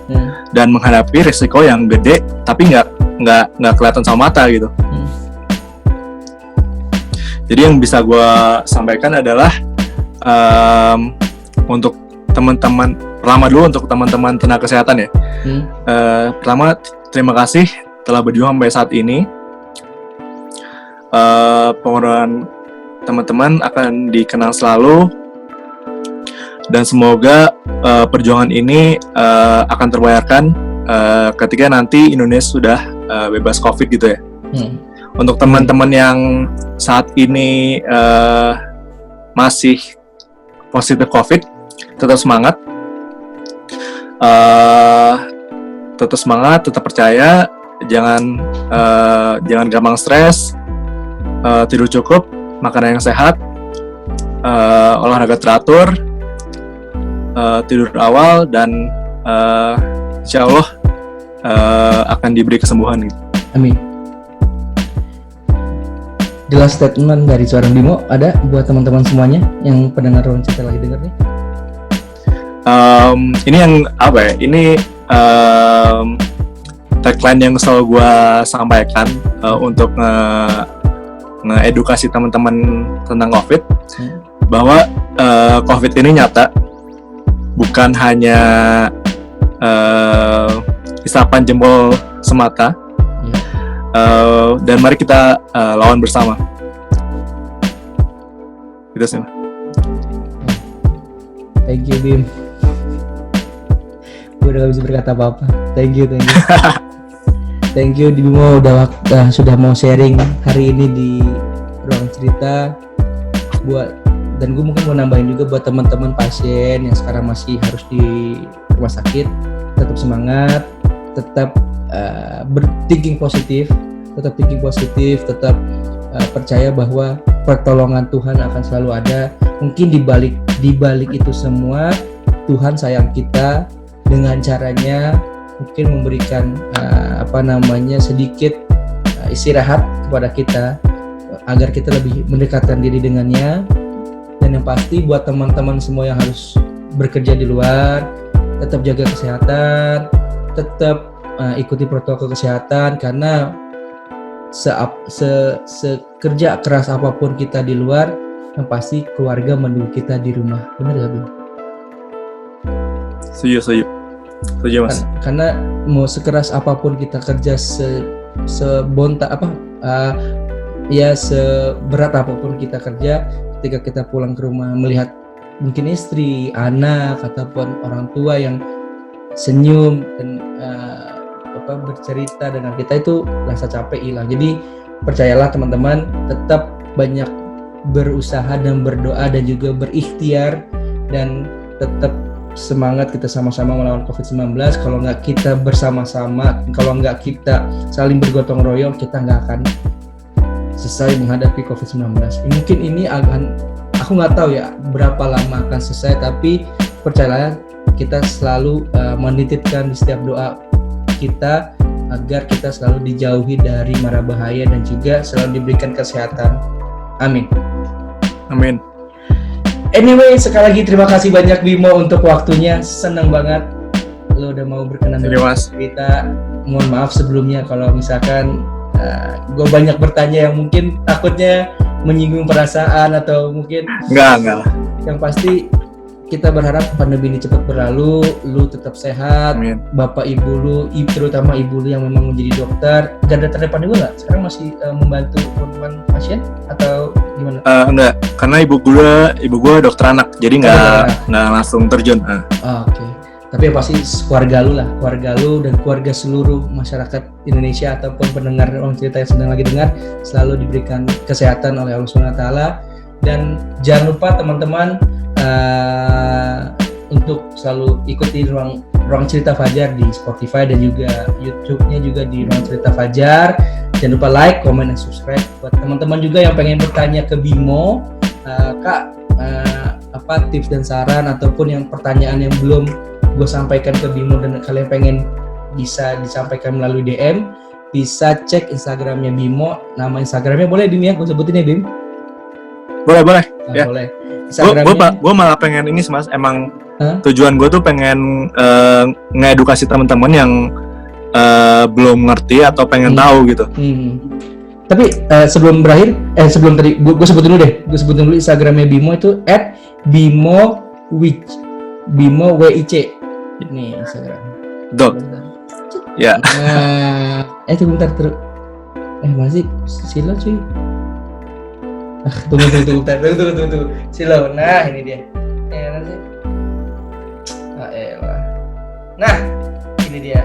dan menghadapi risiko yang gede tapi nggak kelihatan sama mata gitu. Jadi yang bisa gue sampaikan adalah untuk teman-teman, pertama dulu untuk teman-teman tenaga kesehatan ya. Pertama, terima kasih telah berjuang sampai saat ini. Pengorbanan teman-teman akan dikenang selalu, dan semoga perjuangan ini akan terbayarkan ketika nanti Indonesia sudah bebas COVID gitu ya. Untuk teman-teman yang saat ini masih positif COVID, tetap semangat, tetap percaya, jangan gampang stres, tidur cukup, makanan yang sehat, olahraga teratur, tidur awal, dan insya Allah akan diberi kesembuhan gitu. Amin. The last statement dari seorang Bimo ada buat teman-teman semuanya yang pendengar Ruang Cerita lagi denger nih. Ini yang apa ya? Ini tagline yang selalu gue sampaikan untuk nge-edukasi teman-teman tentang COVID, bahwa COVID ini nyata, bukan hanya isapan jempol semata. Dan mari kita lawan bersama. Gitu sih. Thank you, Bim. Gue udah gak bisa berkata apa-apa. Thank you. Thank you Bimo sudah mau sharing hari ini di Ruang Cerita. Dan gue mungkin mau nambahin juga buat teman-teman pasien yang sekarang masih harus di rumah sakit, tetap semangat, tetap berthinking positif, tetap percaya bahwa pertolongan Tuhan akan selalu ada. Mungkin di balik itu semua Tuhan sayang kita dengan caranya mungkin memberikan sedikit istirahat kepada kita agar kita lebih mendekatkan diri dengannya. Dan yang pasti buat teman-teman semua yang harus bekerja di luar, tetap jaga kesehatan, tetap ikuti protokol kesehatan, karena sekerja keras apapun kita di luar, yang pasti keluarga menunggu kita di rumah. Benar gak, Bim? Setuju Mas. Karena mau sekeras apapun kita kerja, seberat apapun kita kerja, ketika kita pulang ke rumah melihat mungkin istri, anak, ataupun orang tua yang senyum dan bercerita dengan kita, itu rasa capek hilang. Jadi percayalah teman-teman, tetap banyak berusaha dan berdoa dan juga berikhtiar, dan tetap semangat, kita sama-sama melawan COVID-19. Kalau nggak kita bersama-sama, kalau nggak kita saling bergotong royong, kita nggak akan selesai menghadapi COVID-19. Mungkin ini aku nggak tahu ya berapa lama akan selesai, tapi percayalah kita selalu menitipkan di setiap doa kita agar kita selalu dijauhi dari mara bahaya dan juga selalu diberikan kesehatan. Amin. Anyway, sekali lagi terima kasih banyak Bimo untuk waktunya. Senang banget lo udah mau berkenan dengan cerita. Mohon maaf sebelumnya kalau misalkan gue banyak bertanya yang mungkin takutnya menyinggung perasaan atau mungkin enggak. Yang pasti kita berharap pandemi ini cepat berlalu, lu tetap sehat. Amin. Bapak ibu lu, terutama ibu lu yang memang menjadi dokter, garda terdepan juga nggak? Sekarang masih membantu teman-teman pasien atau gimana? Enggak, karena ibu gua dokter anak, jadi nggak langsung terjun. Oke. Tapi yang pasti keluarga lu dan keluarga seluruh masyarakat Indonesia ataupun pendengar Ruang Cerita yang sedang lagi dengar selalu diberikan kesehatan oleh Allah SWT. Dan jangan lupa teman-teman untuk selalu ikuti Ruang Cerita Fajar di Spotify dan juga YouTube-nya juga di Ruang Cerita Fajar. Jangan lupa like, comment, dan subscribe. Buat teman-teman juga yang pengen bertanya ke Bimo, Kak, apa tips dan saran ataupun yang pertanyaan yang belum gue sampaikan ke Bimo dan kalian pengen bisa disampaikan melalui DM, bisa cek Instagramnya Bimo. Nama Instagramnya boleh Bim ya, gue sebutin ya Bim? Boleh. Ya. Boleh. Instagramnya. Gue malah pengen ini sih, Mas. Emang Hah? tujuan gue tuh pengen ngedukasi teman-teman yang belum ngerti atau pengen tahu gitu. Tapi sebelum berakhir, sebelum tadi gue sebutin dulu deh. Gue sebutin dulu Instagramnya Bimo itu @bimowic. Bimo WIC. Ini Instagram. Dot. Ya. Tunggu bentar terus. Masih Silo cuy. Tunggu. Silo. Nah, ini dia. Nanti. Nah, ini dia.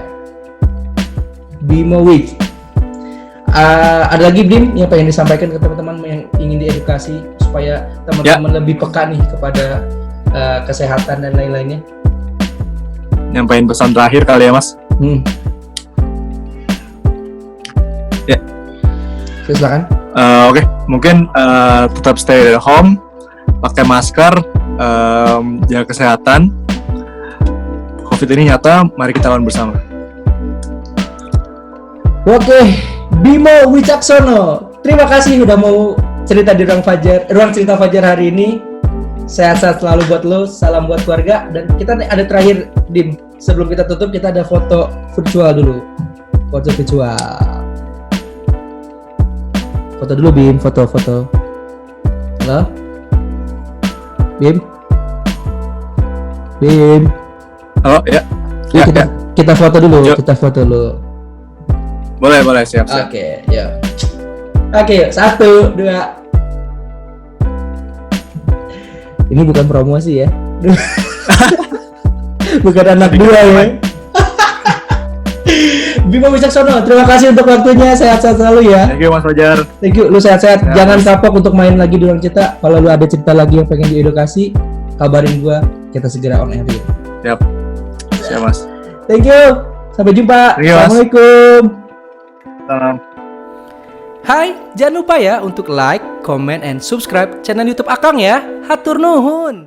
Bimo Week. Ada lagi Bim yang pengen disampaikan ke teman-teman yang ingin diedukasi supaya teman-teman lebih peka nih kepada kesehatan dan lain-lainnya. Nyampain pesan terakhir kali ya, Mas. Ya. Silakan. Oke. Mungkin tetap stay at home, pakai masker, jaga kesehatan. COVID ini nyata, mari kita lawan bersama. Oke, Bimo Wicaksono, terima kasih udah mau cerita di ruang cerita Fajar hari ini. Sehat-sehat selalu buat lo, salam buat keluarga. Dan kita ada terakhir, Dim, sebelum kita tutup kita ada foto virtual dulu. Foto virtual. Foto dulu Bim, foto. Halo? Bim? Halo, ya. Kita foto dulu, Yuk. kita foto dulu. Boleh, siap. Oke, ya. Oke, 1, 2. Ini bukan promosi ya. Bukan anak dua ya. Bimo Wicaksono, terima kasih untuk waktunya. Sehat-sehat selalu ya. Thank you, Mas Fajar. Thank you, lu sehat-sehat. Ya, Jangan Mas. kapok untuk main lagi di ruang cerita. Kalau lu ada cerita lagi yang pengen diedukasi, kabarin gua. Kita segera on air. Siap, Mas. Thank you. Sampai jumpa. Thank you, Mas. Assalamualaikum. Salam. Hai, jangan lupa ya untuk like, comment, and subscribe channel YouTube Akang ya. Hatur nuhun.